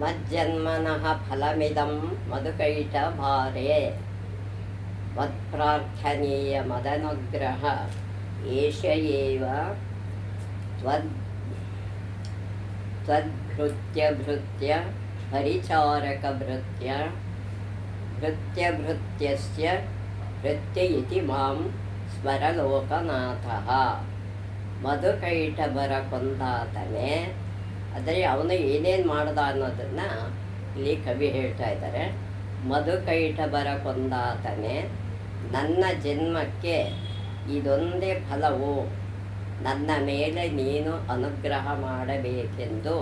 ಮಜ್ಜನ್ಮನಃ ಫಲಮಿದಂ ಮಧುಕೈಟಭಾರೆ ಮತ್ಪ್ರಾರ್ಥನೀಯ ಮದನುಗ್ರಹ ಏಷ ಏವ ತ್ವದ್ಭೃತ್ಯ ಪರಿಚಾರಕಭೃತ್ಯ ಭೃತ್ಯಸ್ಯ ಭೃತ್ಯ ಇತಿ ಮಾಂ ಸ್ಮರಲೋಕನಾಥಃ. ಮಧುಕೈಟಭರ ಕೊಂದಾತನೇ, ಆದರೆ ಅವನು ಏನೇನು ಮಾಡ್ದ ಅನ್ನೋದನ್ನು ಇಲ್ಲಿ ಕವಿ ಹೇಳ್ತಾ ಇದ್ದಾರೆ. ಮಧುಕೈಟಭರ ಕೊಂದಾತನೇ, ನನ್ನ ಜನ್ಮಕ್ಕೆ ಇದೊಂದೇ ಫಲವು, ನನ್ನ ಮೇಲೆ ನೀನು ಅನುಗ್ರಹ ಮಾಡಬೇಕೆಂದು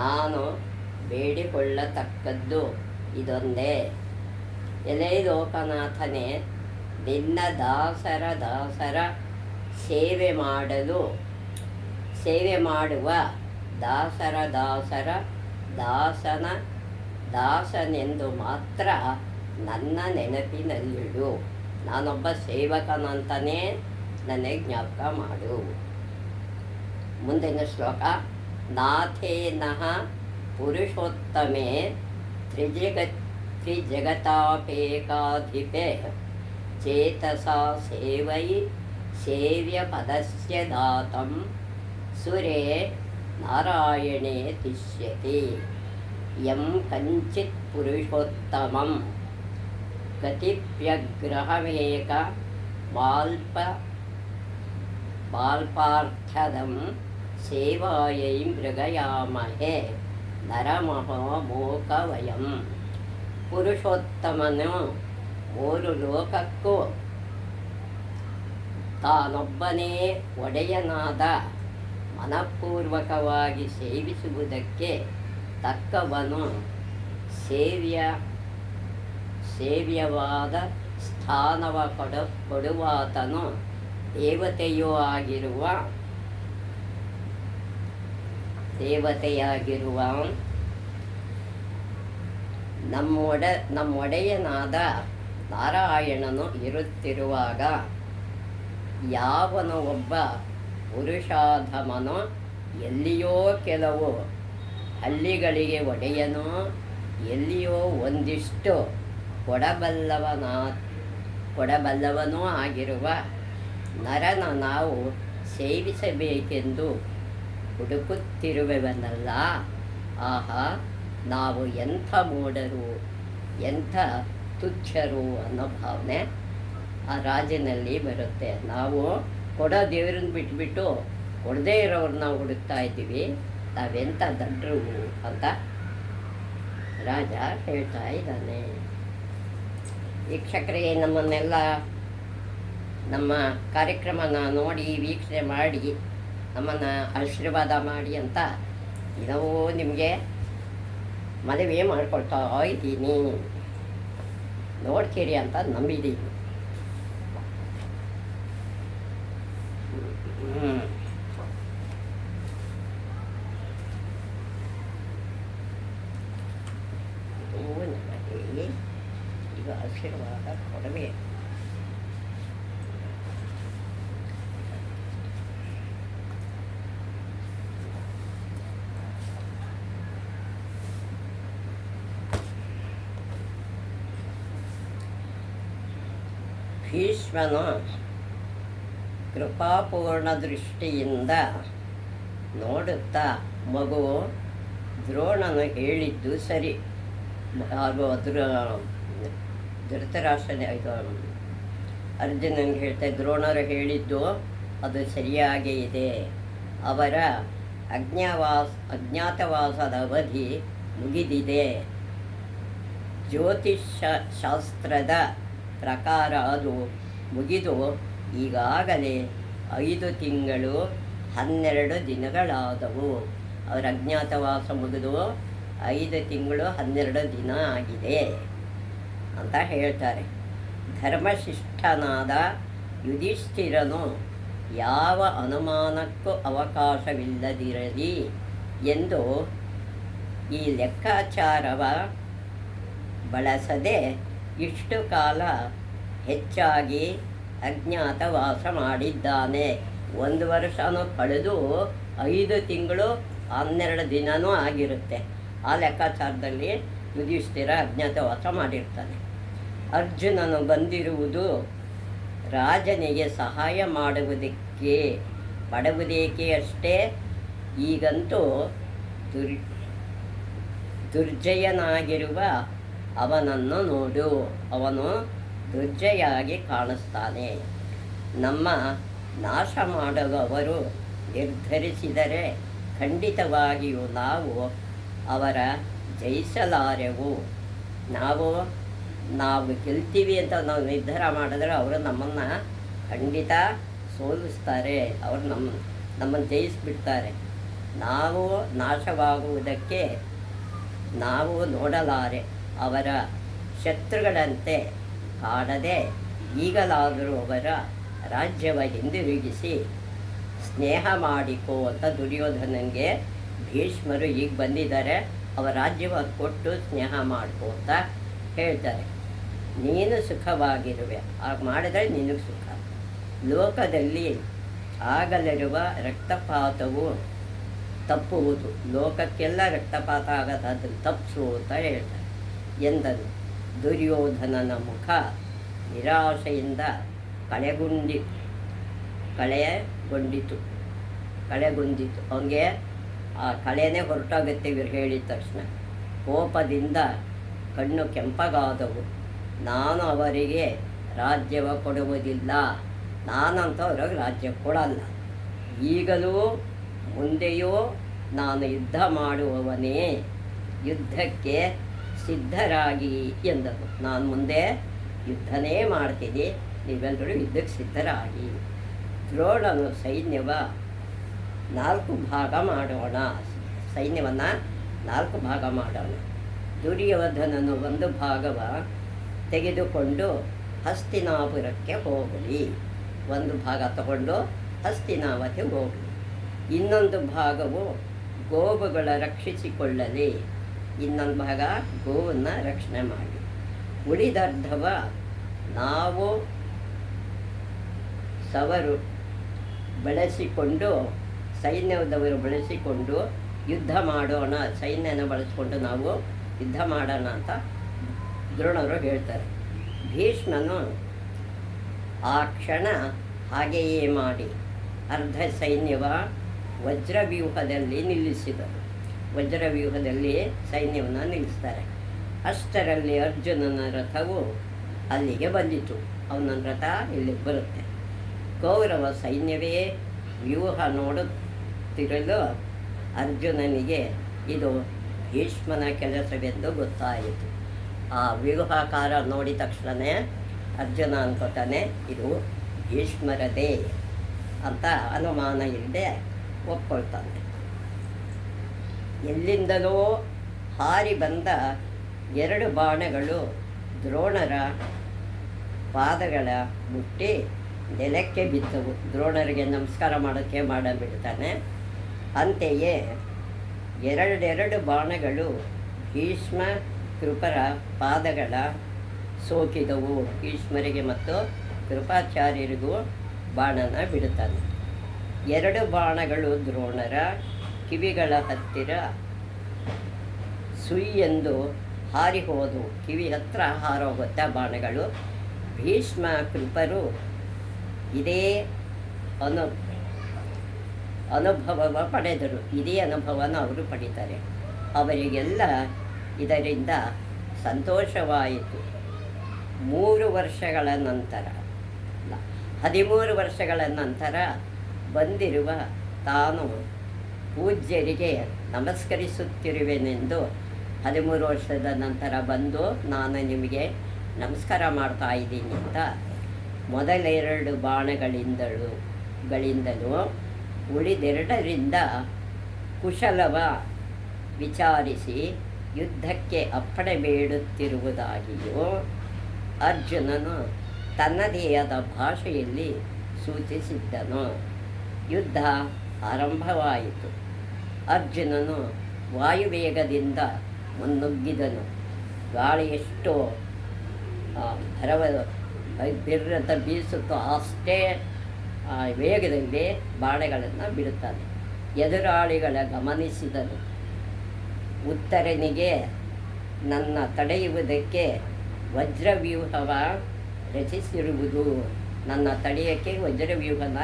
ನಾನು ಬೇಡಿಕೊಳ್ಳತಕ್ಕದ್ದು ಇದೊಂದೇ. ಎಲೆ ಲೋಕನಾಥನೇ, ನಿನ್ನ ದಾಸರ ಸೇವೆ ಮಾಡುವ ದಾಸರ ದಾಸನೆಂದು ಮಾತ್ರ ನನ್ನ ನೆನಪಿನಲ್ಲಿಡು. ನಾನೊಬ್ಬ ಸೇವಕನಂತನೇ ನನಗೆ ಜ್ಞಾಪಕ ಮಾಡು. ಮುಂದಿನ ಶ್ಲೋಕ. ನಾಥೇನಃ ಪುರುಷೋತ್ತಮೇ ತ್ರಿಜಗತಾಪೇಕಾಧಿಪೇ ಚೇತಸಾ ಸೇವ್ಯ ಪದಸ್ಯ ದಾತಂ ಸುರೇ ನಾರಾಯಣೇ ತಿಷ್ಯತಿ. ಯಂ ಕಂಚಿತ್ ಪುರುಷೋತ್ತಮಂ ಗತಿಪ್ಯಗ್ರಹಮೇಕ ಬಾಲ್ಪಾರ್ಥದಂ ಸೇವಾಯೈ ಮೃಗಯಾಮಹೇ ನರಮಹಾಮೋಕ ವಯಂ. ಪುರುಷೋತ್ತಮನು ಮೂರು ಲೋಕಕ್ಕೂ ತಾನೊಬ್ಬನೇ ಒಡೆಯನಾದ ಮನಪೂರ್ವಕವಾಗಿ ಸೇವಿಸುವುದಕ್ಕೆ ತಕ್ಕವನು, ಸೇವ್ಯವಾದ ಸ್ಥಾನವ ಕೊಡುವಾತನು, ದೇವತೆಯೂ ಆಗಿರುವ ನಮ್ಮೊಡೆಯನಾದ ನಾರಾಯಣನು ಇರುತ್ತಿರುವಾಗ ಯಾವನು ಒಬ್ಬ ಪುರುಷಾಧಮನೋ ಎಲ್ಲಿಯೋ ಕೆಲವು ಹಳ್ಳಿಗಳಿಗೆ ಒಡೆಯನೋ ಎಲ್ಲಿಯೋ ಒಂದಿಷ್ಟು ಕೊಡಬಲ್ಲವನೂ ಆಗಿರುವ ನರನ ನಾವು ಸೇವಿಸಬೇಕೆಂದು ಹುಡುಕುತ್ತಿರುವೆವನಲ್ಲ. ಆಹಾ, ನಾವು ಎಂಥ ಮೂಢರು, ಎಂಥ ತುಚ್ಛರು ಅನ್ನೋ ಭಾವನೆ ಆ ರಾಜನಲ್ಲಿ ಬರುತ್ತೆ. ನಾವು ಕೊಡೋ ದೇವ್ರನ್ನ ಬಿಟ್ಬಿಟ್ಟು ಕೊಡದೇ ಇರೋರನ್ನ ಹುಡುಕ್ತಾ ಇದ್ದೀವಿ, ನಾವೆಂಥ ದಡ್ರು ಅಂತ ರಾಜ ಹೇಳ್ತಾ ಇದ್ದಾನೆ. ವೀಕ್ಷಕರೇ, ನಮ್ಮನ್ನೆಲ್ಲ ನಮ್ಮ ಕಾರ್ಯಕ್ರಮನ ನೋಡಿ ವೀಕ್ಷಣೆ ಮಾಡಿ ನಮ್ಮನ್ನು ಆಶೀರ್ವಾದ ಮಾಡಿ ಅಂತ ನಾವು ನಿಮಗೆ ಮನವಿ ಮಾಡ್ಕೊಳ್ತಾ ಇದ್ದೀನಿ. ನೋಡ್ತೀರಿ ಅಂತ ನಂಬಿದ್ದೀನಿ. ನಮಗೆ ಈಗ ಆಶೀರ್ವಾದ ಕೊಡಬೇಕು. ಭೀಷ್ಮನು ಕೃಪಾಪೂರ್ಣ ದೃಷ್ಟಿಯಿಂದ ನೋಡುತ್ತಾ, ಮಗು, ದ್ರೋಣನು ಹೇಳಿದ್ದು ಸರಿ. ಹಾಗೂ ಧೃತರಾಷ್ಟ್ರನೇ ಅರ್ಜುನನಿಗೆ ಹೇಳ್ತಾ, ದ್ರೋಣರು ಹೇಳಿದ್ದು ಅದು ಸರಿಯಾಗೇ ಇದೆ. ಅವರ ಅಜ್ಞಾತವಾಸದ ಅವಧಿ ಮುಗಿದಿದೆ. ಜ್ಯೋತಿಷಾಸ್ತ್ರದ ಪ್ರಕಾರ ಅದು ಮುಗಿದು ಈಗಾಗಲೇ 5 ತಿಂಗಳು 12 ದಿನಗಳಾದವು. ಅವರ ಅಜ್ಞಾತವಾಸ ಮುಗಿದು 5 ತಿಂಗಳು 12 ದಿನ ಆಗಿದೆ ಅಂತ ಹೇಳ್ತಾರೆ. ಧರ್ಮಶಿಷ್ಠನಾದ ಯುಧಿಷ್ಠಿರನು ಯಾವ ಅನುಮಾನಕ್ಕೂ ಅವಕಾಶವಿಲ್ಲದಿರಲಿ ಎಂದು ಈ ಲೆಕ್ಕಾಚಾರವ ಬಳಸದೆ ಇಷ್ಟು ಕಾಲ ಹೆಚ್ಚಾಗಿ ಅಜ್ಞಾತವಾಸ ಮಾಡಿದ್ದಾನೆ. 1 ವರ್ಷನೂ ಕಳೆದು 5 ತಿಂಗಳು 12 ದಿನವೂ ಆಗಿರುತ್ತೆ. ಆ ಲೆಕ್ಕಾಚಾರದಲ್ಲಿ ಯುಧಿಷ್ಠಿರ ಅಜ್ಞಾತವಾಸ ಮಾಡಿರ್ತಾನೆ. ಅರ್ಜುನನು ಬಂದಿರುವುದು ರಾಜನಿಗೆ ಸಹಾಯ ಮಾಡುವುದೇಕೆ ಅಷ್ಟೇ. ಈಗಂತೂ ದುರ್ಜಯನಾಗಿರುವ ಅವನನ್ನು ನೋಡು, ಅವನು ದುರ್ಜಯಾಗಿ ಕಾಣಿಸ್ತಾನೆ. ನಮ್ಮ ನಾಶ ಮಾಡಲು ಅವರು ನಿರ್ಧರಿಸಿದರೆ ಖಂಡಿತವಾಗಿಯೂ ನಾವು ಅವರ ಜಯಿಸಲಾರೆವು. ನಾವು ಗೆಲ್ತೀವಿ ಅಂತ ನಾವು ನಿರ್ಧಾರ ಮಾಡಿದ್ರೆ ಅವರು ನಮ್ಮನ್ನು ಖಂಡಿತ ಸೋಲಿಸ್ತಾರೆ, ಅವರು ನಮ್ಮನ್ನು ಜಯಿಸಿಬಿಡ್ತಾರೆ. ನಾವು ನಾಶವಾಗುವುದಕ್ಕೆ ನಾವು ನೋಡಲಾರೆ. ಅವರ ಶತ್ರುಗಳಂತೆ ಕಾಣದೆ ಈಗಲಾದರೂ ಅವರ ರಾಜ್ಯವ ಹಿಂದಿರುಗಿಸಿ ಸ್ನೇಹ ಮಾಡಿಕೋ ಅಂತ ದುರ್ಯೋಧನನಿಗೆ ಭೀಷ್ಮರು ಈಗ ಬಂದಿದ್ದಾರೆ, ಅವರ ರಾಜ್ಯವನ್ನು ಕೊಟ್ಟು ಸ್ನೇಹ ಮಾಡ್ಕೋ ಅಂತ ಹೇಳ್ತಾರೆ. ನೀನು ಸುಖವಾಗಿರುವೆ, ಹಾಗೆ ಮಾಡಿದರೆ ನಿನಗೆ ಸುಖ. ಲೋಕದಲ್ಲಿ ಆಗಲಿರುವ ರಕ್ತಪಾತವು ತಪ್ಪುವುದು, ಲೋಕಕ್ಕೆಲ್ಲ ರಕ್ತಪಾತ ಆಗದ ಅದನ್ನು ತಪ್ಪಿಸು ಅಂತ ಹೇಳ್ತಾರೆ ಎಂದನು. ದುರ್ಯೋಧನನ ಮುಖ ನಿರಾಶೆಯಿಂದ ಕಳೆಗುಂದಿತು. ಅವನಿಗೆ ಆ ಕಳೆನೇ ಹೊರಟಾಗುತ್ತೆ ಇವರು ಹೇಳಿದ ತಕ್ಷಣ. ಕೋಪದಿಂದ ಕಣ್ಣು ಕೆಂಪಗಾದವು. ನಾನು ಅವರಿಗೆ ರಾಜ್ಯವ ಕೊಡುವುದಿಲ್ಲ, ನಾನಂತೂ ಅವ್ರಿಗೆ ರಾಜ್ಯ ಕೊಡಲ್ಲ. ಈಗಲೂ ಮುಂದೆಯೂ ನಾನು ಯುದ್ಧ ಮಾಡುವವನೇ, ಯುದ್ಧಕ್ಕೆ ಸಿದ್ಧರಾಗಿ ಎಂದರು. ನಾನು ಮುಂದೆ ಯುದ್ಧನೇ ಮಾಡ್ತೀನಿ, ನೀವೆಲ್ಲರೂ ಯುದ್ಧಕ್ಕೆ ಸಿದ್ಧರಾಗಿ. ದ್ರೋಣನು ಸೈನ್ಯವನ್ನು 4 ಭಾಗ ಮಾಡೋಣ. ದುರ್ಯೋಧನನು 1 ಭಾಗವ ತೆಗೆದುಕೊಂಡು ಹಸ್ತಿನಾಪುರಕ್ಕೆ ಹೋಗಲಿ, 1 ಭಾಗ ತಗೊಂಡು ಹಸ್ತಿನಾವತಿಗೆ ಹೋಗಲಿ. ಇನ್ನೊಂದು ಭಾಗವು ಗೋವುಗಳ ರಕ್ಷಿಸಿಕೊಳ್ಳಲಿ, ಇನ್ನೊಂದು ಭಾಗ ಗೋವನ್ನು ರಕ್ಷಣೆ ಮಾಡಿ. ಉಳಿದರ್ಧವ ನಾವು ಸೈನ್ಯದವರು ಬಳಸಿಕೊಂಡು ಯುದ್ಧ ಮಾಡೋಣ, ಸೈನ್ಯನ ಬಳಸಿಕೊಂಡು ನಾವು ಯುದ್ಧ ಮಾಡೋಣ ಅಂತ ದ್ರೋಣರು ಹೇಳ್ತಾರೆ. ಭೀಷ್ಮನು ಆ ಕ್ಷಣ ಹಾಗೆಯೇ ಮಾಡಿ ಅರ್ಧ ಸೈನ್ಯವ ವಜ್ರವ್ಯೂಹದಲ್ಲಿ ನಿಲ್ಲಿಸಿದರು. ವಜ್ರವ್ಯೂಹದಲ್ಲಿ ಸೈನ್ಯವನ್ನು ನಿಲ್ಲಿಸ್ತಾರೆ. ಅಷ್ಟರಲ್ಲಿ ಅರ್ಜುನನ ರಥವು ಅಲ್ಲಿಗೆ ಬಂದಿತು. ಅವನ ರಥ ಇಲ್ಲಿಗೆ ಬರುತ್ತೆ. ಕೌರವ ಸೈನ್ಯವೇ ವ್ಯೂಹ ನೋಡುತ್ತಿರಲು ಅರ್ಜುನನಿಗೆ ಇದು ಭೀಷ್ಮನ ಕೆಲಸವೆಂದು ಗೊತ್ತಾಯಿತು. ಆ ವ್ಯೂಹಕಾರ ನೋಡಿದ ತಕ್ಷಣವೇ ಅರ್ಜುನ ಅನ್ಕೋತಾನೆ ಇದು ಭೀಷ್ಮರದೇ ಅಂತ ಅನುಮಾನ ಇಲ್ಲದೆ ಒಪ್ಕೊಳ್ತಾನೆ. ಎಲ್ಲಿಂದಲೋ ಹಾರಿ ಬಂದ 2 ಬಾಣಗಳು ದ್ರೋಣರ ಪಾದಗಳ ಮುಟ್ಟಿ ನೆಲಕ್ಕೆ ಬಿದ್ದವು. ದ್ರೋಣರಿಗೆ ನಮಸ್ಕಾರ ಮಾಡೋಕ್ಕೆ ಮಾಡಬಿಡ್ತಾನೆ. ಅಂತೆಯೇ 2 ಬಾಣಗಳು ಭೀಷ್ಮ ಕೃಪರ ಪಾದಗಳ ಸೋಕಿದವು. ಭೀಷ್ಮರಿಗೆ ಮತ್ತು ಕೃಪಾಚಾರ್ಯರಿಗೂ ಬಾಣನ ಬಿಡುತ್ತಾನೆ. 2 ಬಾಣಗಳು ದ್ರೋಣರ ಕಿವಿಗಳ ಹತ್ತಿರ ಸುಯ್ ಎಂದು ಹಾರಿ ಹೋದವು. ಕಿವಿ ಹತ್ರ ಹಾರೋಗುತ್ತೆ ಬಾಣಗಳು. ಭೀಷ್ಮ ಕೃಪರು ಇದೇ ಅನುಭವ ಪಡೆದರು. ಇದೇ ಅನುಭವನ ಅವರು ಪಡೀತಾರೆ. ಅವರಿಗೆಲ್ಲ ಇದರಿಂದ ಸಂತೋಷವಾಯಿತು. 13 ವರ್ಷಗಳ ನಂತರ ಬಂದಿರುವ ತಾನು ಪೂಜ್ಯರಿಗೆ ನಮಸ್ಕರಿಸುತ್ತಿರುವೆನೆಂದು, 13 ವರ್ಷದ ನಂತರ ಬಂದು ನಾನು ನಿಮಗೆ ನಮಸ್ಕಾರ ಮಾಡ್ತಾ ಇದ್ದೀನಿ ಅಂತ ಮೊದಲ 2 ಬಾಣಗಳಿಂದಲೂ ಉಳಿದೆರಡರಿಂದ ಕುಶಲವ ವಿಚಾರಿಸಿ ಯುದ್ಧಕ್ಕೆ ಅಪ್ಪಣೆ ಬೇಡುತ್ತಿರುವುದಾಗಿಯೂ ಅರ್ಜುನನು ತನ್ನದೇ ಆದ ಭಾಷೆಯಲ್ಲಿ ಸೂಚಿಸಿದ್ದನು. ಯುದ್ಧ ಆರಂಭವಾಯಿತು. ಅರ್ಜುನನು ವಾಯುವೇಗದಿಂದ ಮುನ್ನುಗ್ಗಿದನು. ಗಾಳಿ ಎಷ್ಟು ಬಿರ್ರಂತ ಬೀಸುತ್ತೋ ಅಷ್ಟೇ ವೇಗದಲ್ಲಿ ಬಾಣಗಳನ್ನು ಬಿಡುತ್ತಾನೆ. ಎದುರಾಳಿಗಳ ಗಮನಿಸಿದನು. ಉತ್ತರನಿಗೆ ನನ್ನ ತಡೆಯುವುದಕ್ಕೆ ವಜ್ರವ್ಯೂಹವ ರಚಿಸಿರುವುದು, ನನ್ನ ತಡೆಯೋಕ್ಕೆ ವಜ್ರವ್ಯೂಹನ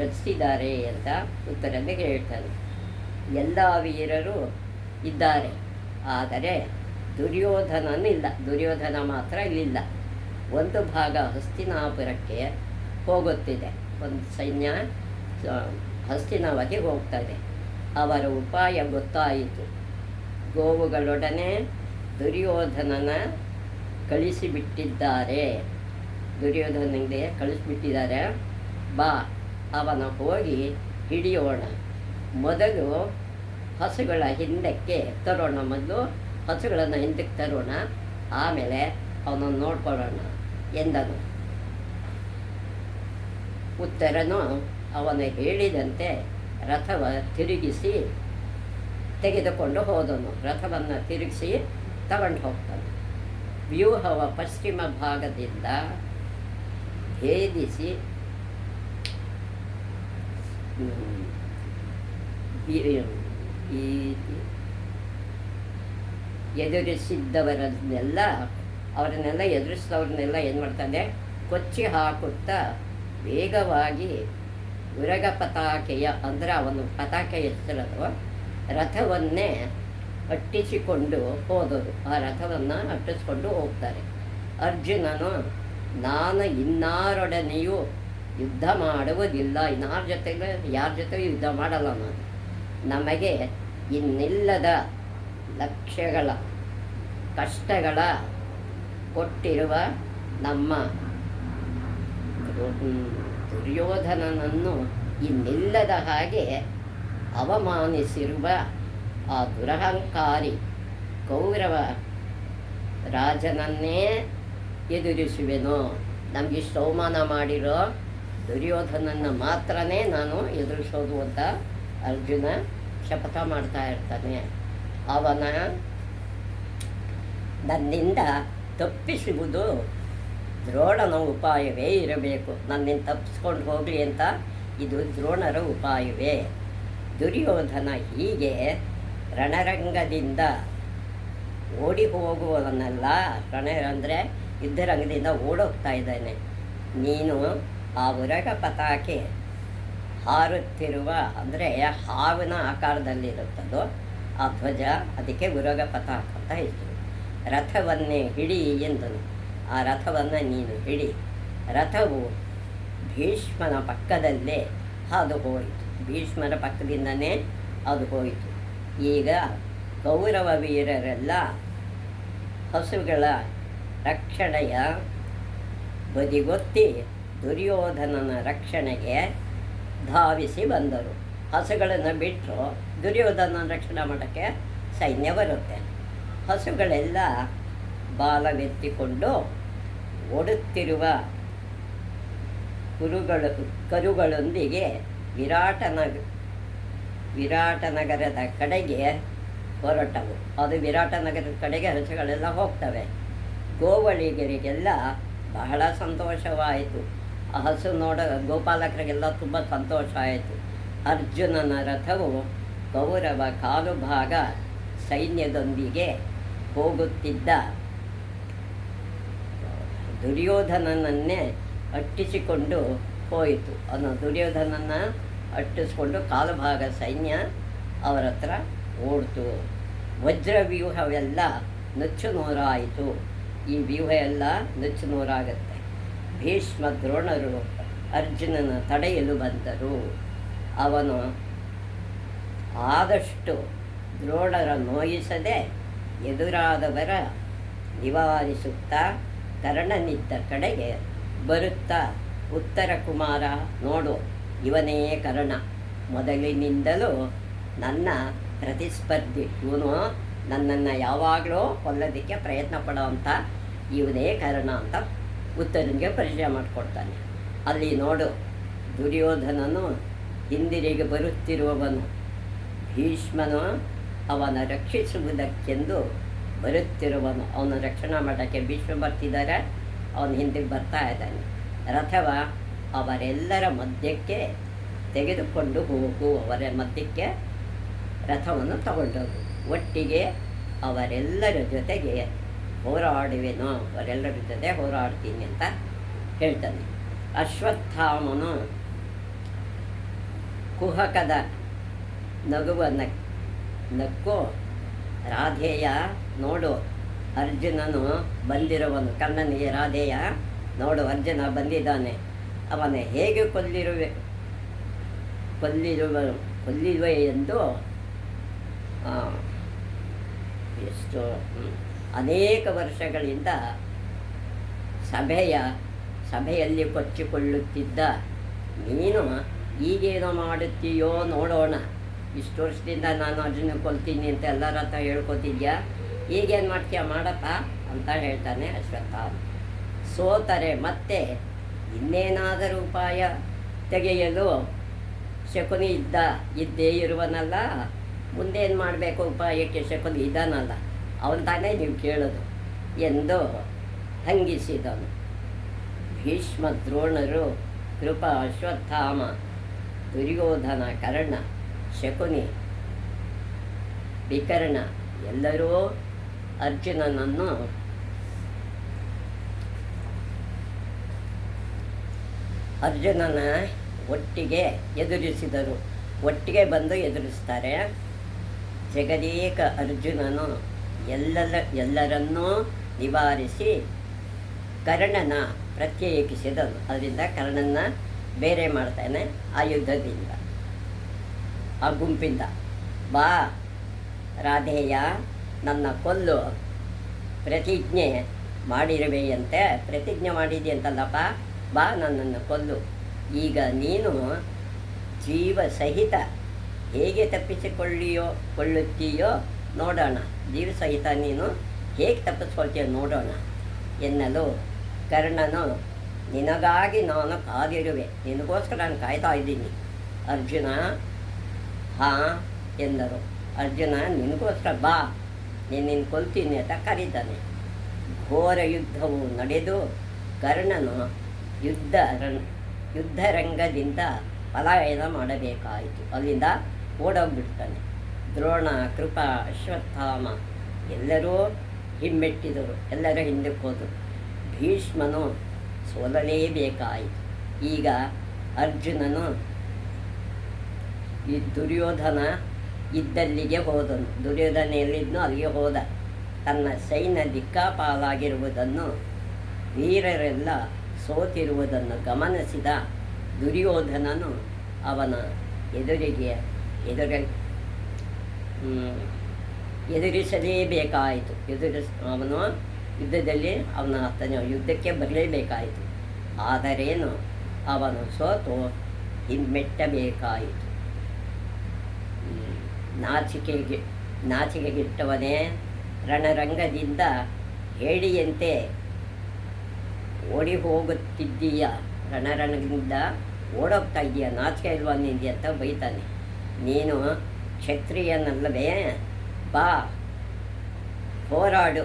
ರಚಿಸಿದ್ದಾರೆ ಅಂತ ಉತ್ತರನಿಗೆ ಹೇಳ್ತಾನೆ. ಎಲ್ಲ ವೀರರು ಇದ್ದಾರೆ, ಆದರೆ ದುರ್ಯೋಧನನಿಲ್ಲ. ದುರ್ಯೋಧನ ಮಾತ್ರ ಇಲ್ಲಿಲ್ಲ. ಒಂದು ಭಾಗ ಹಸ್ತಿನಾಪುರಕ್ಕೆ ಹೋಗುತ್ತಿದೆ, ಒಂದು ಸೈನ್ಯ ಹಸ್ತಿನಾವತಿಗೆ ಹೋಗ್ತಾ ಇದೆ. ಅವರ ಉಪಾಯ ಗೊತ್ತಾಯಿತು. ಗೋವುಗಳೊಡನೆ ದುರ್ಯೋಧನನ ಕಳಿಸಿಬಿಟ್ಟಿದ್ದಾರೆ. ದುರ್ಯೋಧನಿಗೆ ಕಳಿಸಿಬಿಟ್ಟಿದ್ದಾರೆ. ಬಾ, ಅವನ ಹೋಗಿ ಹಿಡಿಯೋಣ. ಮೊದಲು ಹಸುಗಳ ಹಿಂದಕ್ಕೆ ತರೋಣ. ಮೊದಲು ಹಸುಗಳನ್ನು ಹಿಂದಕ್ಕೆ ತರೋಣ, ಆಮೇಲೆ ಅವನನ್ನು ನೋಡ್ಕೊಳ್ಳೋಣ ಎಂದನು. ಉತ್ತರನು ಅವನು ಹೇಳಿದಂತೆ ರಥವ ತಿರುಗಿಸಿ ತೆಗೆದುಕೊಂಡು ಹೋದನು. ರಥವನ್ನು ತಿರುಗಿಸಿ ತಗೊಂಡು ಹೋಗ್ತಾನೆ. ವ್ಯೂಹವ ಪಶ್ಚಿಮ ಭಾಗದಿಂದ ಭೇದಿಸಿ ಎದುರಿಸಿದ್ದವರನ್ನೆಲ್ಲ ಎದುರಿಸಿದವ್ರನ್ನೆಲ್ಲ ಏನು ಮಾಡ್ತಾನೆ, ಕೊಚ್ಚಿ ಹಾಕುತ್ತಾ ವೇಗವಾಗಿ ಉರಗ ಪತಾಕೆಯ ಅಂದರೆ ಅವನು ಪತಾಕೆ ಹೆಸರದು ರಥವನ್ನೇ ಅಟ್ಟಿಸಿಕೊಂಡು ಹೋದರು. ಆ ರಥವನ್ನು ಅಟ್ಟಿಸ್ಕೊಂಡು ಹೋಗ್ತಾರೆ. ಅರ್ಜುನನು, ನಾನು ಇನ್ನಾರೊಡನೆಯೂ ಯುದ್ಧ ಮಾಡುವುದಿಲ್ಲ, ಯಾರ ಜೊತೆಗೂ ಯುದ್ಧ ಮಾಡಲ್ಲ ನಾನು. ನಮಗೆ ಇನ್ನಿಲ್ಲದ ಲಕ್ಷ್ಯಗಳ ಕಷ್ಟಗಳ ಕೊಟ್ಟಿರುವ ನಮ್ಮ ದುರ್ಯೋಧನನನ್ನು ಇನ್ನಿಲ್ಲದ ಹಾಗೆ ಅವಮಾನಿಸಿರುವ ಆ ದುರಹಂಕಾರಿ ಕೌರವ ರಾಜನನ್ನೇ ಎದುರಿಸುವೆನು. ನಮಗಿಷ್ಟು ಅವಮಾನ ಮಾಡಿರೋ ದುರ್ಯೋಧನನ್ನು ಮಾತ್ರನೇ ನಾನು ಎದುರಿಸೋದು ಅಂತ ಅರ್ಜುನ ಶಪಥ ಮಾಡ್ತಾ ಇರ್ತಾನೆ. ಅವನ ನನ್ನಿಂದ ತಪ್ಪಿಸುವುದು ದ್ರೋಣನ ಉಪಾಯವೇ ಇರಬೇಕು. ನನ್ನಿಂದ ತಪ್ಪಿಸ್ಕೊಂಡು ಹೋಗಲಿ ಅಂತ ಇದು ದ್ರೋಣರ ಉಪಾಯವೇ. ದುರ್ಯೋಧನ ಹೀಗೆ ರಣರಂಗದಿಂದ ಓಡಿ ಹೋಗುವವನಲ್ಲ, ಅಂದರೆ ಯುದ್ಧರಂಗದಿಂದ ಓಡೋಗ್ತಾ ಇದ್ದಾನೆ. ನೀನು ಆ ಉರಗ ಪತಾಕೆ ಹಾರುತ್ತಿರುವ, ಅಂದರೆ ಹಾವಿನ ಆಕಾರದಲ್ಲಿರುತ್ತದೋ ಆ ಧ್ವಜ, ಅದಕ್ಕೆ ಉರಗ ಪತಾಕ ಅಂತ ಹೆಸರು. ರಥವನ್ನೇ ಹಿಡಿ ಎಂದನು. ಆ ರಥವನ್ನು ನೀನು ಹಿಡಿ. ರಥವು ಭೀಷ್ಮನ ಪಕ್ಕದಲ್ಲೇ ಹಾದು ಹೋಯಿತು. ಭೀಷ್ಮನ ಪಕ್ಕದಿಂದನೇ ಅದು ಹೋಯಿತು. ಈಗ ಕೌರವ ವೀರರೆಲ್ಲ ಹಸುಗಳ ರಕ್ಷಣೆಯ ಬದಿಗೊತ್ತಿ ದುರ್ಯೋಧನನ ರಕ್ಷಣೆಗೆ ಧಾವಿಸಿ ಬಂದರು. ಹಸುಗಳನ್ನು ಬಿಟ್ಟರು, ದುರ್ಯೋಧನನ ರಕ್ಷಣೆ ಮಾಡೋಕ್ಕೆ ಸೈನ್ಯ ಬರುತ್ತೆ. ಹಸುಗಳೆಲ್ಲ ಬಾಲವೆತ್ತಿಕೊಂಡು ಓಡುತ್ತಿರುವ ಕರುಗಳೊಂದಿಗೆ ವಿರಾಟನಗರದ ಕಡೆಗೆ ಹೊರಟವು. ಅದು ವಿರಾಟನಗರದ ಕಡೆಗೆ ಹಸುಗಳೆಲ್ಲ ಹೋಗ್ತವೆ. ಗೋವಳಿಗರಿಗೆಲ್ಲ ಬಹಳ ಸಂತೋಷವಾಯಿತು. ಆ ಹಸು ಗೋಪಾಲಕರಿಗೆಲ್ಲ ತುಂಬ ಸಂತೋಷ ಆಯಿತು. ಅರ್ಜುನನ ರಥವು ಕೌರವ ಕಾಲು ಭಾಗ ಸೈನ್ಯದೊಂದಿಗೆ ಹೋಗುತ್ತಿದ್ದ ದುರ್ಯೋಧನನನ್ನೇ ಅಟ್ಟಿಸಿಕೊಂಡು ಹೋಯಿತು. ದುರ್ಯೋಧನನ ಅಟ್ಟಿಸ್ಕೊಂಡು ಕಾಲು ಭಾಗ ಸೈನ್ಯ ಅವರ ಹತ್ರ ಓಡ್ತು. ವಜ್ರವ್ಯೂಹವೆಲ್ಲ ನುಚ್ಚು ನೂರಾಯಿತು. ಈ ವ್ಯೂಹ ಎಲ್ಲ ನುಚ್ಚು ನೂರಾಗುತ್ತೆ. ಭೀಷ್ಮ ದ್ರೋಣರು ಅರ್ಜುನನ ತಡೆಯಲು ಬಂದರು. ಅವನು ಆದಷ್ಟು ದ್ರೋಣರ ನೋಯಿಸದೆ ಎದುರಾದವರ ನಿವಾರಿಸುತ್ತಾ ಕರ್ಣನಿದ್ದ ಕಡೆಗೆ ಬರುತ್ತಾ, ಉತ್ತರ ಕುಮಾರ, ನೋಡು, ಇವನೇ ಕರ್ಣ, ಮೊದಲಿನಿಂದಲೂ ನನ್ನ ಪ್ರತಿಸ್ಪರ್ಧಿ. ಇವನು ನನ್ನನ್ನು ಯಾವಾಗಲೂ ಕೊಲ್ಲೋದಕ್ಕೆ ಪ್ರಯತ್ನ ಪಡೋವಂಥ ಇವನೇ ಕರ್ಣ ಅಂತ ಉತ್ತರನಿಗೆ ಪರಿಚಯ ಮಾಡಿಕೊಡ್ತಾನೆ. ಅಲ್ಲಿ ನೋಡು, ದುರ್ಯೋಧನನು ಹಿಂದಿರುಗಿ ಬರುತ್ತಿರುವವನು. ಭೀಷ್ಮನು ಅವನ ರಕ್ಷಿಸುವುದಕ್ಕೆಂದು ಬರುತ್ತಿರುವನು. ಅವನ ರಕ್ಷಣೆ ಮಾಡೋಕ್ಕೆ ಭೀಷ್ಮ ಬರ್ತಿದ್ದಾರೆ, ಅವನು ಹಿಂದಿಗೆ ಬರ್ತಾ ಇದ್ದಾನೆ. ರಥವ ಅವರೆಲ್ಲರ ಮಧ್ಯಕ್ಕೆ ತೆಗೆದುಕೊಂಡು ಹೋಗು. ಅವರ ಮಧ್ಯಕ್ಕೆ ರಥವನ್ನು ತಗೊಂಡೋಗು. ಒಟ್ಟಿಗೆ ಅವರೆಲ್ಲರ ಜೊತೆಗೆ ಹೋರಾಡುವೆನೋ, ಅವರೆಲ್ಲರ ಜೊತೆ ಹೋರಾಡ್ತೀನಿ ಅಂತ ಹೇಳ್ತಾನೆ. ಅಶ್ವತ್ಥಾಮನು ಕುಹಕದ ನಗುವ ನಕ್ಕು, ರಾಧೇಯ ನೋಡು, ಅರ್ಜುನನು ಬಂದಿರುವನು. ಕರ್ಣನಿಗೆ ರಾಧೇಯ ನೋಡು, ಅರ್ಜುನ ಬಂದಿದ್ದಾನೆ, ಅವನ ಹೇಗೆ ಕೊಲ್ಲಿರುವೆ ಎಂದು ಎಷ್ಟು ಅನೇಕ ವರ್ಷಗಳಿಂದ ಸಭೆಯಲ್ಲಿ ಕೊಚ್ಚಿಕೊಳ್ಳುತ್ತಿದ್ದ ನೀನು ಈಗೇನೋ ಮಾಡುತ್ತೀಯೋ ನೋಡೋಣ, ಇಷ್ಟು ವರ್ಷದಿಂದ ನಾನು ಅರ್ಜುನ ಕೊಲ್ತೀನಿ ಅಂತ ಎಲ್ಲರ ಹತ್ರ ಹೇಳ್ಕೊತಿದ್ಯಾ, ಈಗೇನು ಮಾಡ್ತೀಯ ಮಾಡಪ್ಪ ಅಂತ ಹೇಳ್ತಾನೆ ಅಶ್ವತ್ಥಾಮ. ಸೋತರೆ ಮತ್ತೆ ಇನ್ನೇನಾದರೂ ಉಪಾಯ ತೆಗೆಯಲು ಶಕುನಿ ಇದ್ದೇ ಇರುವನಲ್ಲ, ಮುಂದೇನು ಮಾಡಬೇಕು ಉಪಾಯಕ್ಕೆ, ಶಕುನಿ ಇದ್ದಾನಲ್ಲ, ಅವನು ತಾನೇ ನೀವು ಕೇಳೋದು ಎಂದು ಹಂಗಿಸಿದನು. ಭೀಷ್ಮ, ದ್ರೋಣರು, ಕೃಪ, ಅಶ್ವತ್ಥಾಮ, ದುರ್ಯೋಧನ, ಕರ್ಣ, ಶಕುನಿ, ವಿಕರ್ಣ ಎಲ್ಲರೂ ಅರ್ಜುನನ ಒಟ್ಟಿಗೆ ಎದುರಿಸಿದರು. ಒಟ್ಟಿಗೆ ಬಂದು ಎದುರಿಸ್ತಾರೆ. ಜಗದೇಕ ಅರ್ಜುನನು ಎಲ್ಲರನ್ನೂ ನಿವಾರಿಸಿ ಕರ್ಣನ ಪ್ರತ್ಯೇಕಿಸಿದನು. ಅದರಿಂದ ಕರ್ಣನ ಬೇರೆ ಮಾಡ್ತಾನೆ ಆ ಯುದ್ಧದಿಂದ, ಆ ಗುಂಪಿಂದ. ಬಾ ರಾಧೇಯ, ನನ್ನ ಕೊಲ್ಲು, ಪ್ರತಿಜ್ಞೆ ಮಾಡಿರುವೆಯಂತೆ, ಪ್ರತಿಜ್ಞೆ ಮಾಡಿದೆಯಂತಲ್ಲಪ್ಪ, ಬಾ ನನ್ನನ್ನು ಕೊಲ್ಲು. ಈಗ ನೀನು ಜೀವ ಸಹಿತ ಹೇಗೆ ಕೊಳ್ಳುತ್ತೀಯೋ ನೋಡೋಣ, ಜೀವ ಸಹಿತ ನೀನು ಹೇಗೆ ತಪ್ಪಿಸ್ಕೊಳ್ತೀಯೋ ನೋಡೋಣ ಎನ್ನಲು ಕರ್ಣನು, ನಿನಗಾಗಿ ನಾನು ಕಾದಿರುವೆ, ನಿನಗೋಸ್ಕರ ನಾನು ಕಾಯ್ತಾ ಇದ್ದೀನಿ. ಅರ್ಜುನ ಹಾಂ ಎಂದರು. ಅರ್ಜುನ, ನಿನಗೋಸ್ಕರ ಬಾ, ನಿನ್ನ ಕೊಲ್ತೀನಿ ಅಂತ ಕರೀತಾನೆ. ಘೋರ ಯುದ್ಧವು ನಡೆದು ಕರ್ಣನು ಯುದ್ಧರಂಗದಿಂದ ಪಲಾಯನ ಮಾಡಬೇಕಾಯಿತು. ಅಲ್ಲಿಂದ ಓಡೋಗ್ಬಿಡ್ತಾನೆ. ದ್ರೋಣ, ಕೃಪ, ಅಶ್ವತ್ಥಾಮ ಎಲ್ಲರೂ ಹಿಮ್ಮೆಟ್ಟಿದರು, ಎಲ್ಲರೂ ಹಿಂದಕ್ಕೆ ಹೋದರು. ಭೀಷ್ಮನು ಸೋಲಲೇಬೇಕಾಯಿತು. ಈಗ ಅರ್ಜುನನು ಈ ದುರ್ಯೋಧನ ಇದ್ದಲ್ಲಿಗೆ ಹೋದನು. ದುರ್ಯೋಧನ ಎಲ್ಲಿದ್ನೋ ಅಲ್ಲಿಗೆ ಹೋದ. ತನ್ನ ಸೈನ್ಯ ದಿಕ್ಕಾಪಾಲಾಗಿರುವುದನ್ನು, ವೀರರೆಲ್ಲ ಸೋತಿರುವುದನ್ನು ಗಮನಿಸಿದ ದುರ್ಯೋಧನನು ಅವನ ಎದುರಿಸಲೇಬೇಕಾಯಿತು. ಅವನು ಯುದ್ಧದಲ್ಲಿ ಯುದ್ಧಕ್ಕೆ ಬರಲೇಬೇಕಾಯಿತು. ಆದರೇನು ಅವನು ಸೋತು ಹಿಮ್ಮೆಟ್ಟಬೇಕಾಯಿತು. ನಾಚಿಕೆಗಿಟ್ಟವನೇ, ರಣರಂಗದಿಂದ ಹೇಳಿಯಂತೆ ಓಡಿ ಹೋಗುತ್ತಿದ್ದೀಯ, ರಣರಂಗದಿಂದ ಓಡೋಗ್ತಾ ಇದೆಯಾ, ನಾಚಿಕೆ ಇಲ್ವಾ ನಿಂಗೆ ಅಂತ ಬೈತಾನೆ. ನೀನು ಕ್ಷತ್ರಿಯನಲ್ಲವೇ, ಬಾ ಹೋರಾಡು,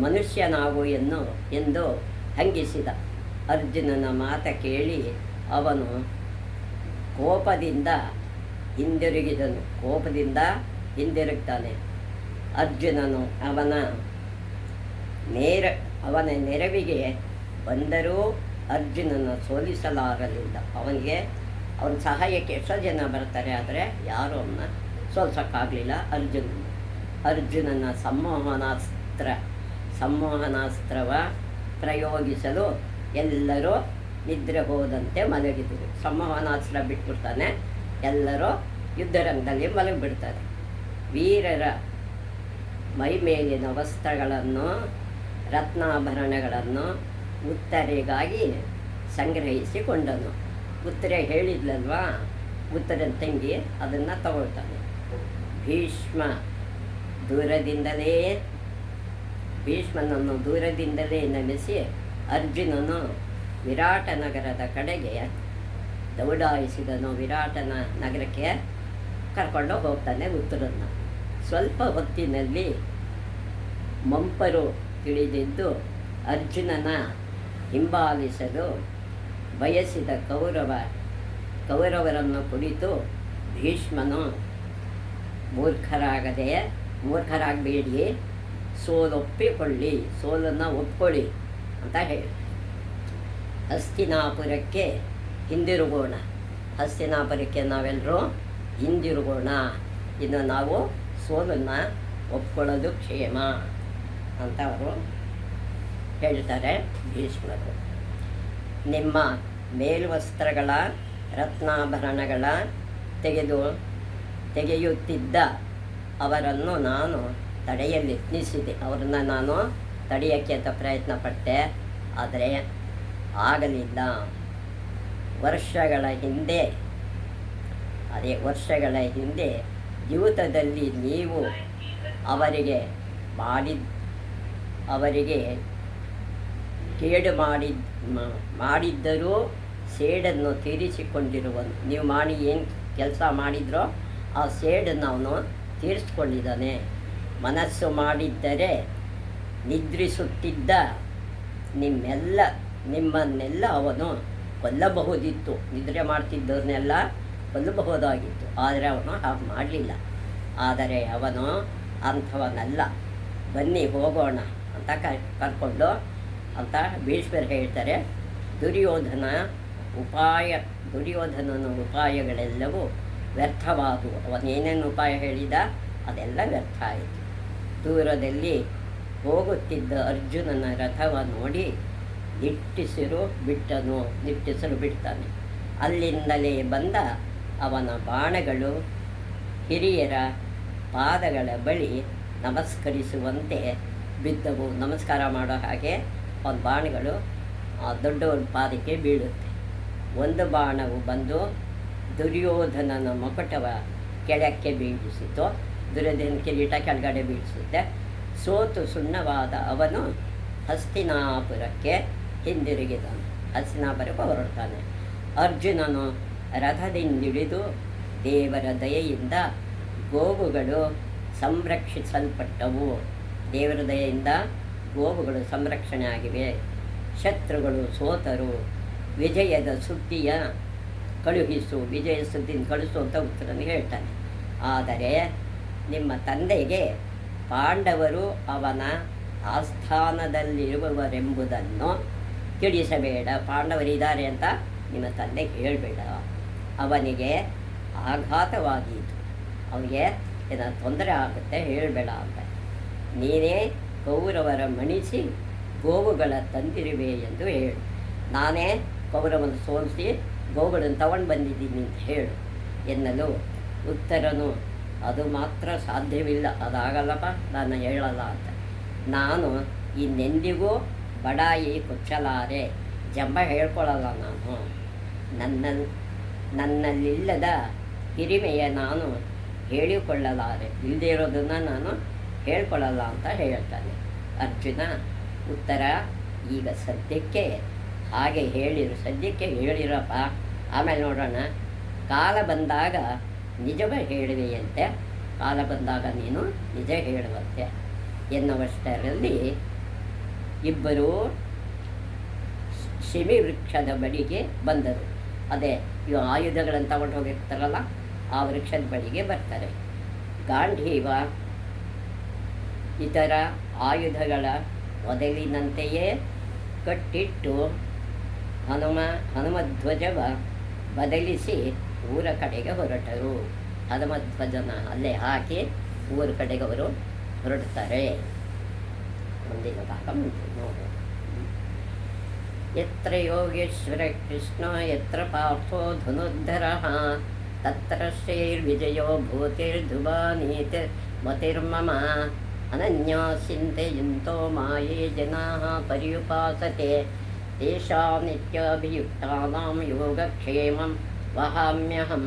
ಮನುಷ್ಯನಾಗು ಎಂದು ಹಂಗಿಸಿದ. ಅರ್ಜುನನ ಮಾತ ಕೇಳಿ ಅವನು ಕೋಪದಿಂದ ಹಿಂದಿರುಗ್ತಾನೆ. ಅರ್ಜುನನು ಅವನ ನೆರವಿಗೆ ಬಂದರೂ ಅರ್ಜುನನ ಸೋಲಿಸಲಾಗಲಿಲ್ಲ. ಅವನ ಸಹಾಯಕ್ಕೆ ಎಷ್ಟೋ ಜನ ಬರ್ತಾರೆ, ಆದರೆ ಯಾರೂ ಅವನ್ನ ಸೋಲ್ಸೋಕ್ಕಾಗಲಿಲ್ಲ. ಅರ್ಜುನನ ಸಂಮೋಹನಾಸ್ತ್ರವ ಪ್ರಯೋಗಿಸಲು ಎಲ್ಲರೂ ನಿದ್ರೆ ಹೋದಂತೆ ಮಲಗಿದರು. ಸಂಮೋಹನಾಸ್ತ್ರ ಬಿಟ್ಬಿಡ್ತಾನೆ, ಎಲ್ಲರೂ ಯುದ್ಧರಂಗದಲ್ಲಿ ಮಲಗಿಬಿಡ್ತಾರೆ. ವೀರರ ಮೈಮೇಲಿನ ವಸ್ತ್ರಗಳನ್ನು, ರತ್ನಾಭರಣಗಳನ್ನು ಉತ್ತರೆಗಾಗಿ ಸಂಗ್ರಹಿಸಿಕೊಂಡನು. ಉತ್ತರೆ ಹೇಳಿದ್ಲಲ್ವಾ, ಉತ್ತರನ ತಂಗಿ, ಅದನ್ನು ತಗೊಳ್ತಾನೆ. ಭೀಷ್ಮನನ್ನು ದೂರದಿಂದಲೇ ನಮಿಸಿ ಅರ್ಜುನನು ವಿರಾಟ ನಗರದ ಕಡೆಗೆ ದೌಡಾಯಿಸಿದನು. ವಿರಾಟನ ನಗರಕ್ಕೆ ಕರ್ಕೊಂಡು ಹೋಗ್ತಾನೆ ಉತ್ತರನ್ನ. ಸ್ವಲ್ಪ ಹೊತ್ತಿನಲ್ಲಿ ಮಂಪರು ತಿಳಿದಿದ್ದು ಅರ್ಜುನನ ಹಿಂಬಾಲಿಸಲು ಬಯಸಿದ ಕೌರವರನ್ನು ಕುರಿತು ಭೀಷ್ಮನು ಮೂರ್ಖರಾಗಬೇಡಿ, ಸೋಲೊಪ್ಪಿಕೊಳ್ಳಿ, ಸೋಲನ್ನು ಒಪ್ಕೊಳ್ಳಿ ಅಂತ ಹೇಳಿ ಹಸ್ತಿನಾಪುರಕ್ಕೆ ಹಿಂದಿರುಗೋಣ. ಹಸ್ತಿನಾಪುರಕ್ಕೆ ನಾವೆಲ್ಲರೂ ಹಿಂದಿರುಗೋಣ. ಇನ್ನು ನಾವು ಸೋಲನ್ನು ಒಪ್ಕೊಳ್ಳೋದು ಕ್ಷೇಮ ಅಂತ ಅವರು ಹೇಳ್ತಾರೆ ಭೀಷ್ಮರು. ನಿಮ್ಮ ಮೇಲ್ವಸ್ತ್ರಗಳ ರತ್ನಾಭರಣಗಳ ತೆಗೆಯುತ್ತಿದ್ದ ಅವರನ್ನು ನಾನು ತಡೆಯಲೆತ್ನಿಸಿದೆ. ಅವರನ್ನು ನಾನು ತಡೆಯೋಕ್ಕೆ ಅಂತ ಪ್ರಯತ್ನ ಪಟ್ಟೆ, ಆದರೆ ಆಗಲಿಲ್ಲ. ವರ್ಷಗಳ ಹಿಂದೆ ಜೀವಿತದಲ್ಲಿ ನೀವು ಅವರಿಗೆ ಕೇಡು ಮಾಡಿದ್ದರೂ ಸೇಡನ್ನು ತೀರಿಸಿಕೊಂಡಿರುವನು. ನೀವು ಏನು ಕೆಲಸ ಮಾಡಿದ್ರೋ ಆ ಸೇಡನ್ನು ಅವನು ತೀರಿಸ್ಕೊಂಡಿದ್ದಾನೆ. ಮನಸ್ಸು ಮಾಡಿದ್ದರೆ ನಿದ್ರಿಸುತ್ತಿದ್ದ ನಿಮ್ಮನ್ನೆಲ್ಲ ಅವನು ಕೊಲ್ಲಬಹುದಿತ್ತು. ನಿದ್ರೆ ಮಾಡ್ತಿದ್ದವ್ರನ್ನೆಲ್ಲ ಕೊಲ್ಲಬಹುದಾಗಿತ್ತು, ಆದರೆ ಅವನು ಹಾಗೆ ಮಾಡಲಿಲ್ಲ. ಆದರೆ ಅವನು ಅಂಥವನಲ್ಲ. ಬನ್ನಿ ಹೋಗೋಣ ಅಂತ ಕರ್ಕೊಂಡು ಅಂತ ಭೀಷ್ಮರು ಹೇಳ್ತಾರೆ. ದುರ್ಯೋಧನನ ಉಪಾಯಗಳೆಲ್ಲವೂ ವ್ಯರ್ಥವಾದವು. ಅವನೇನೇನು ಉಪಾಯ ಹೇಳಿದ ಅದೆಲ್ಲ ವ್ಯರ್ಥ ಆಯಿತು. ದೂರದಲ್ಲಿ ಹೋಗುತ್ತಿದ್ದ ಅರ್ಜುನನ ರಥವ ನೋಡಿ ನಿಟ್ಟಿಸಲು ಬಿಡ್ತಾನೆ. ಅಲ್ಲಿಂದಲೇ ಬಂದ ಅವನ ಬಾಣಗಳು ಹಿರಿಯರ ಪಾದಗಳ ಬಳಿ ನಮಸ್ಕರಿಸುವಂತೆ ಬಿದ್ದವು. ನಮಸ್ಕಾರ ಮಾಡೋ ಹಾಗೆ ಅವನ ಬಾಣಗಳು ದೊಡ್ಡವರ ಪಾದಕ್ಕೆ ಬೀಳುತ್ತೆ. ಒಂದು ಬಾಣವು ಬಂದು ದುರ್ಯೋಧನನ ಮುಕುಟವ ಕೆಳಕ್ಕೆ ಬೀಳಿಸಿತು. ದುರ್ಯೋಧನ ಕಿರೀಟ ಕೆಳಗಡೆ ಬೀಳಿಸುತ್ತೆ. ಸೋತು ಸುಣ್ಣವಾದ ಅವನು ಹಸ್ತಿನಾಪುರಕ್ಕೆ ಹಿಂದಿರುಗಿದನು. ಹಸ್ತಿನಾಪುರಕ್ಕೆ ಹೊರಡ್ತಾನೆ. ಅರ್ಜುನನು ರಥದಿಂದಿಳಿದು ದೇವರ ದಯೆಯಿಂದ ಗೋವುಗಳು ಸಂರಕ್ಷಿಸಲ್ಪಟ್ಟವು. ದೇವರ ದಯೆಯಿಂದ ಗೋವುಗಳು ಸಂರಕ್ಷಣೆ ಆಗಿವೆ. ಶತ್ರುಗಳು ಸೋತರು. ವಿಜಯದ ಸುದ್ದಿಯ ಕಳಿಸು ಅಂತ ಉತ್ತರನು ಹೇಳ್ತಾನೆ. ಆದರೆ ನಿಮ್ಮ ತಂದೆಗೆ ಪಾಂಡವರು ಅವನ ಆಸ್ಥಾನದಲ್ಲಿರುವವರೆಂಬುದನ್ನು ತಿಳಿಸಬೇಡ. ಪಾಂಡವರಿದ್ದಾರೆ ಅಂತ ನಿಮ್ಮ ತಂದೆಗೆ ಹೇಳಬೇಡ. ಅವನಿಗೆ ಆಘಾತವಾದೀತು, ಅವನಿಗೆ ಏನಾದ್ರು ತೊಂದರೆ ಆಗುತ್ತೆ, ಹೇಳಬೇಡ ಅಂತ. ನೀನೇ ಕೌರವರ ಮಣಿಸಿ ಗೋವುಗಳ ತಂದಿರುವೆ ಎಂದು ಹೇಳು. ನಾನೇ ಕೌರವನ್ನು ಸೋಲಿಸಿ ಗೋವುಗಳನ್ನು ತಗೊಂಡು ಬಂದಿದ್ದೀನಿ ಅಂತ ಹೇಳು ಎನ್ನಲು ಉತ್ತರನು ಅದು ಮಾತ್ರ ಸಾಧ್ಯವಿಲ್ಲ, ಅದಾಗಲ್ಲಪ್ಪ, ನಾನು ಹೇಳಲ್ಲ ಅಂತ. ನಾನು ಇನ್ನೆಂದಿಗೂ ಬಡಾಯಿ ಕೊಚ್ಚಲಾರೆ, ಜಂಬ ಹೇಳ್ಕೊಳ್ಳಲ್ಲ. ನಾನು ನನ್ನಲ್ಲಿಲ್ಲದ ಹಿರಿಮೆಯ ನಾನು ಹೇಳಿಕೊಳ್ಳಲಾರೆ, ಇಲ್ಲದೇ ಇರೋದನ್ನು ನಾನು ಹೇಳ್ಕೊಳ್ಳಲ್ಲ ಅಂತ ಹೇಳ್ತಾನೆ. ಅರ್ಜುನ ಉತ್ತರ, ಈಗ ಸದ್ಯಕ್ಕೆ ಹಾಗೆ ಸದ್ಯಕ್ಕೆ ಹೇಳಿರಪ್ಪ, ಆಮೇಲೆ ನೋಡೋಣ. ಕಾಲ ಬಂದಾಗ ನಿಜವೇ ಹೇಳುವೆಯಂತೆ, ಕಾಲ ಬಂದಾಗ ನೀನು ನಿಜ ಹೇಳುವಂತೆ ಎನ್ನುವಷ್ಟರಲ್ಲಿ ಇಬ್ಬರೂ ಶಿಮಿ ವೃಕ್ಷದ ಬಳಿಗೆ ಬಂದರು. ಅದೇ ಇವು ಆಯುಧಗಳನ್ನು ತಗೊಂಡು ಹೋಗಿರ್ತಾರಲ್ಲ, ಆ ವೃಕ್ಷದ ಬಳಿಗೆ ಬರ್ತಾರೆ. ಗಾಂಧೀವ ಇತರ ಆಯುಧಗಳ ಮೊದಲಿನಂತೆಯೇ ಕಟ್ಟಿಟ್ಟು ಹನುಮಧ್ವಜವ ಬದಲಿಸಿ ಊರ ಕಡೆಗೆ ಹೊರಟರು. ಹನುಮಧ್ವಜನ ಅಲ್ಲೇ ಹಾಕಿ ಊರ ಕಡೆಗೆ ಅವರು ಹೊರಡ್ತಾರೆ. ಮುಂದಿನ ಭಾಗ ಮುಂದೆ ನೋಡು. ಯತ್ರ ಯೋಗೇಶ್ವರ ಕೃಷ್ಣ ಯತ್ರ ಪಾರ್ಥೋ ಧನುರ್ಧರಃ ತತ್ರ ಶ್ರೀರ್ವಿಜಯೋ ಭೂತಿರ್ಧುಬಾನೀತಿರ್ಮತಿರ್ಮಮ ಅನನ್ಯಾ ಚಿಂತೆಯಂತೋ ಮಾಯೇ ಜನಾಃ ಪರ್ಯುಪಾಸತೆ ತೇಷಾಂ ನಿತ್ಯಾಭಿಯುಕ್ತಾನಾಂ ಯೋಗಕ್ಷೇಮಂ ವಹಾಮ್ಯಹಂ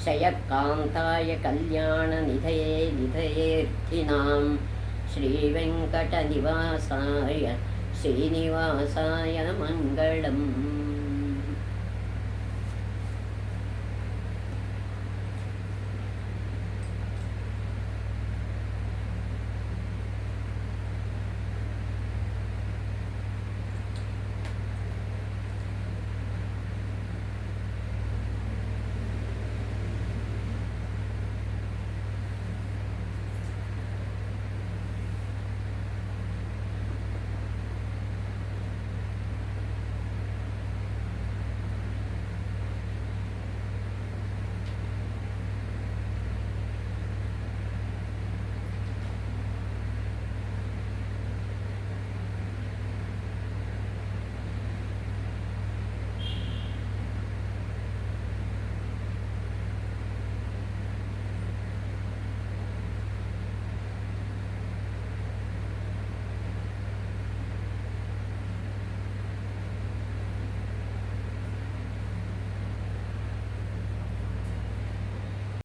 ಶಯಕಾಂತಾಯ ಕಲ್ಯಾಣನಿಧಯೇರ್ಥಿನಾಂ ಶ್ರೀವೆಂಕಟನಿವಾಸಾಯ ಶ್ರೀನಿವಾಸಾಯ ಮಂಗಳಂ.